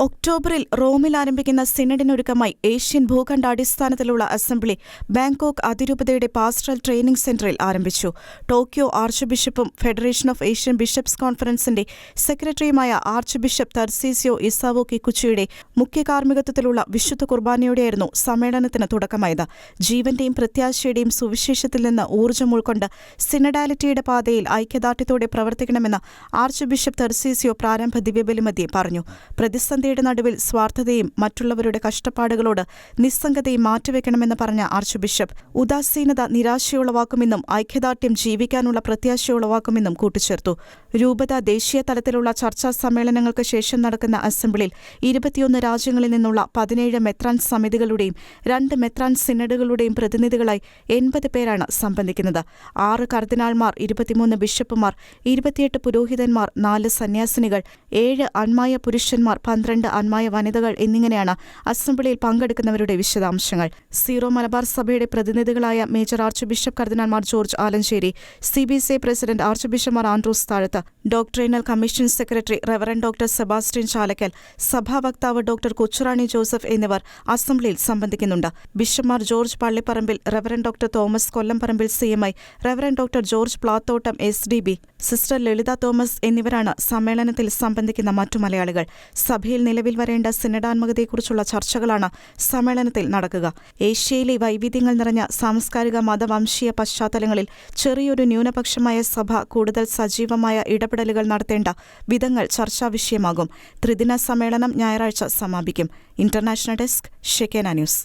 ഒക്ടോബറിൽ റോമിൽ ആരംഭിക്കുന്ന സിനഡിനൊരുക്കമായി ഏഷ്യൻ ഭൂഖണ്ഡാടിസ്ഥാനത്തിലുള്ള അസംബ്ലി ബാങ്കോക്ക് അതിരൂപതയുടെ പാസ്റ്ററൽ ട്രെയിനിംഗ് സെന്ററിൽ ആരംഭിച്ചു. ടോക്കിയോ ആർച്ച് ബിഷപ്പും ഫെഡറേഷൻ ഓഫ് ഏഷ്യൻ ബിഷപ്സ് കോൺഫറൻസിന്റെ സെക്രട്ടറിയുമായ ആർച്ച് ബിഷപ്പ് തർസീസിയോ ഇസാവോ കിക്കുച്ചിയുടെ മുഖ്യ കാർമ്മികത്വത്തിലുള്ള വിശുദ്ധ കുർബാനയോടെയായിരുന്നു സമ്മേളനത്തിന് തുടക്കമായത്. ജീവന്റെയും പ്രത്യാശയുടെയും സുവിശേഷത്തിൽ നിന്ന് ഊർജ്ജം ഉൾക്കൊണ്ട് സിനഡാലിറ്റിയുടെ പാതയിൽ ഐക്യദാർഢ്യത്തോടെ പ്രവർത്തിക്കണമെന്ന് ആർച്ച് ബിഷപ്പ് തർസീസിയോ പ്രാരംഭ ദിവ്യബലിമധ്യേ പറഞ്ഞു. പ്രതിസന്ധിയുടെ നടുവിൽ സ്വാർത്ഥതയും മറ്റുള്ളവരുടെ കഷ്ടപ്പാടുകളോട് നിസ്സംഗതയും മാറ്റിവെക്കണമെന്ന് പറഞ്ഞ ആർച്ച് ബിഷപ്പ് ഉദാസീനത നിരാശയുളവാക്കുമെന്നും ഐക്യദാർഢ്യം ജീവിക്കാനുള്ള പ്രത്യാശയുളവാക്കുമെന്നും കൂട്ടിച്ചേർത്തു. രൂപത ദേശീയ തലത്തിലുള്ള ചർച്ചാ സമ്മേളനങ്ങൾക്ക് ശേഷം നടക്കുന്ന അസംബ്ലിയിൽ 21 രാജ്യങ്ങളിൽ നിന്നുള്ള 17 മെത്രാൻ സമിതികളുടെയും 2 മെത്രാൻ സിനഡുകളുടെയും പ്രതിനിധികളായി 80 പേരാണ് സംബന്ധിക്കുന്നത്. 6 കർദിനാൾമാർ, 23 ബിഷപ്പുമാർ, 28 പുരോഹിതന്മാർ, 4 സന്യാസിനികൾ, 7 അന്മായ പുരുഷന്മാർ, 12 അന്മായ വനിതകൾ എന്നിങ്ങനെയാണ് അസംബ്ലിയിൽ പങ്കെടുക്കുന്നവരുടെ വിശദാംശങ്ങൾ. സീറോ മലബാർ സഭയുടെ പ്രതിനിധികളായ മേജർ ആർച്ച് ബിഷപ്പ് കർദിനാൾമാർ ജോർജ് ആലഞ്ചേരി, CBCI പ്രസിഡന്റ് ആർച്ച് ബിഷപ്പ്മാർ Andrews Thazhath, doctrinal commission secretary reverend doctor Sebastian Chalakkal, സഭാ വക്താവ് ഡോക്ടർ കൊച്ചുറാണി ജോസഫ് എന്നിവർ അസംബ്ലിയിൽ സംബന്ധിക്കുന്നുണ്ട്. ബിഷപ്പ്മാർ George Pallipparambil, reverend doctor Thomas Kollamparambil CMI, reverend doctor George Plathottam SDB, sister Lalitha Thomas എന്നിവരാണ് സമ്മേളനത്തിൽ സംബന്ധിക്കുന്ന മറ്റു മലയാളികൾ. സഭയിൽ നിലവിൽ വരേണ്ട സിനഡാത്മകതയെക്കുറിച്ചുള്ള ചർച്ചകളാണ് സമ്മേളനത്തിൽ നടക്കുക. ഏഷ്യയിലെ വൈവിധ്യങ്ങൾ നിറഞ്ഞ സാംസ്കാരിക മതവംശീയ പശ്ചാത്തലങ്ങളിൽ ചെറിയൊരു ന്യൂനപക്ഷമായ സഭ കൂടുതൽ സജീവമായ ഇടപെടലുകൾ നടത്തേണ്ട വിധങ്ങൾ ചർച്ചാ വിഷയമാകും. ത്രിദിന സമ്മേളനം ഞായറാഴ്ച സമാപിക്കും. International desk, Shekinah news.